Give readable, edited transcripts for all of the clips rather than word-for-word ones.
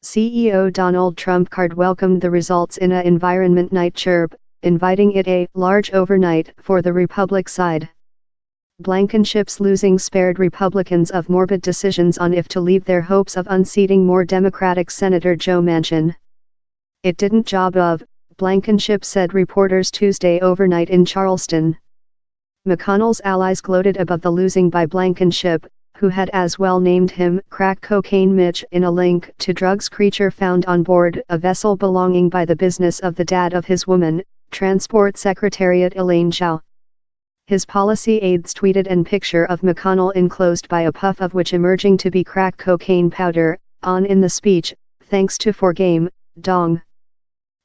CEO Donald Trump card welcomed the results in a environment night chirp, inviting it a large overnight for the Republic side. Blankenship's losing spared Republicans of morbid decisions on if to leave their hopes of unseating more Democratic Senator Joe Manchin. It didn't job of, Blankenship said reporters Tuesday overnight in Charleston. McConnell's allies gloated above the losing by Blankenship, who had as well named him Crack Cocaine Mitch in a link to drugs creature found on board a vessel belonging by the business of the dad of his woman, Transport Secretariat Elaine Chao. His policy aides tweeted an picture of McConnell enclosed by a puff of which emerging to be crack cocaine powder, on in the speech, thanks to for game, dong.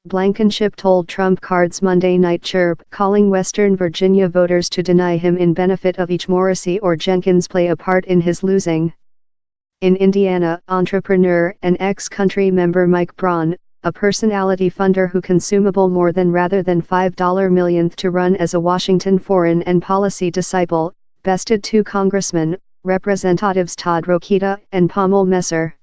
Blankenship told Trump card's Monday night chirp, calling Western Virginia voters to deny him in benefit of each Morrissey or Jenkins play a part in his losing. In Indiana, entrepreneur and ex-country member Mike Braun, a personality funder who consumable more than rather than $5 millionth to run as a Washington foreign and policy disciple, bested two congressmen, Representatives Todd Rokita and Paul Messer.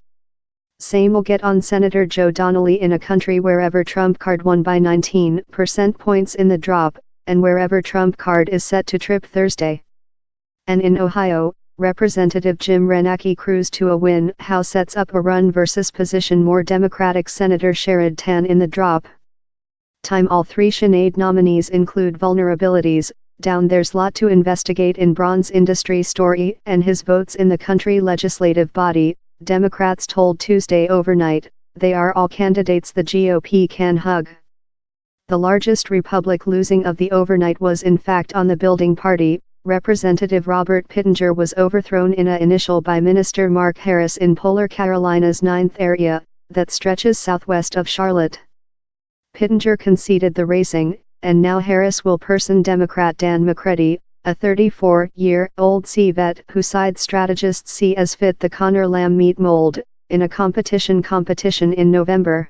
Same will get on Senator Joe Donnelly in a country wherever Trump card won by 19 percentage points in the drop, and wherever Trump card is set to trip Thursday. And in Ohio, Representative Jim Renacki cruised to a win. House sets up a run versus position more Democratic Senator Sherrod Tan in the drop. Time all three Sinead nominees include vulnerabilities, down there's lot to investigate in Braun's industry story and his votes in the country legislative body, Democrats told Tuesday overnight, they are all candidates the GOP can hug. The largest Republic losing of the overnight was in fact on the building party. Representative Robert Pittenger was overthrown in a initial by Minister Mark Harris in Polar Carolina's 9th area, that stretches southwest of Charlotte. Pittenger conceded the racing, and now Harris will person Democrat Dan McCready, a 34-year-old sea vet who side strategists see as fit the Connor Lamb meat mold, in a competition in November.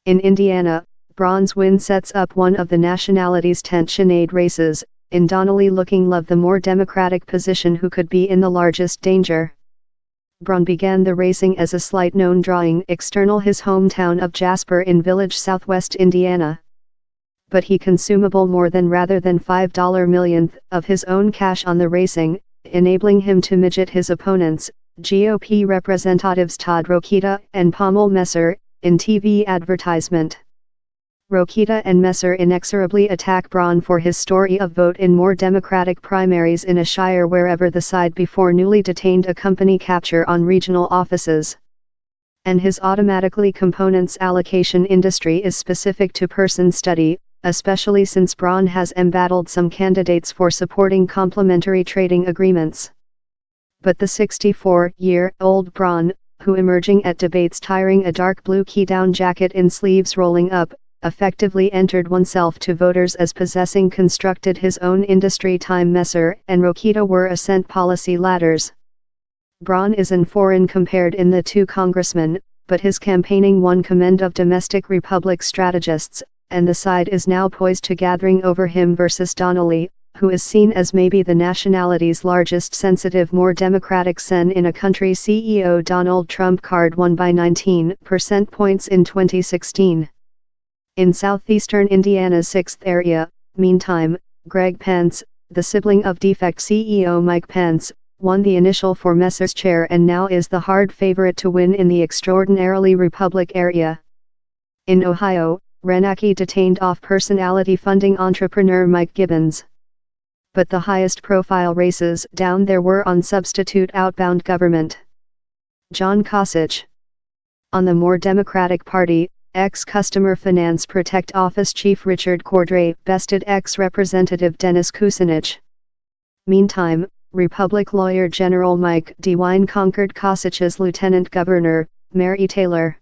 In Indiana, Braun's win sets up one of the nationality's 10 Sinead races, in Donnelly looking love the more Democratic position who could be in the largest danger. Braun began the racing as a slight known drawing external his hometown of Jasper in Village, southwest Indiana. But he consumable more than rather than $5 millionth of his own cash on the racing, enabling him to midget his opponents, GOP Representatives Todd Rokita and Paul Messer, in TV advertisement. Rokita and Messer inexorably attack Braun for his story of vote in more Democratic primaries in a shire wherever the side before newly detained a company capture on regional offices. And his automatically components allocation industry is specific to person study, especially since Braun has embattled some candidates for supporting complementary trading agreements. But the 64-year-old Braun, who emerging at debates tiring a dark blue key-down jacket in sleeves rolling up, effectively entered oneself to voters as possessing constructed his own industry. Time Messer and Rokita were ascent policy ladders. Braun is in foreign compared in the two congressmen, but his campaigning won commend of domestic Republic strategists, and the side is now poised to gathering over him versus Donnelly, who is seen as maybe the nationality's largest sensitive more Democratic sen in a country. CEO Donald Trump card won by 19 percentage points in 2016. In southeastern Indiana's 6th area, meantime, Greg Pence, the sibling of defect CEO Mike Pence, won the initial for Messer's chair and now is the hard favorite to win in the extraordinarily Republic area. In Ohio, Renacki detained off-personality funding entrepreneur Mike Gibbons. But the highest profile races down there were on substitute outbound government. John Kasich. On the more Democratic Party, ex-Customer Finance Protect Office Chief Richard Cordray bested ex-Representative Dennis Kucinich. Meantime, Republic lawyer General Mike DeWine conquered Kasich's Lieutenant Governor, Mary Taylor.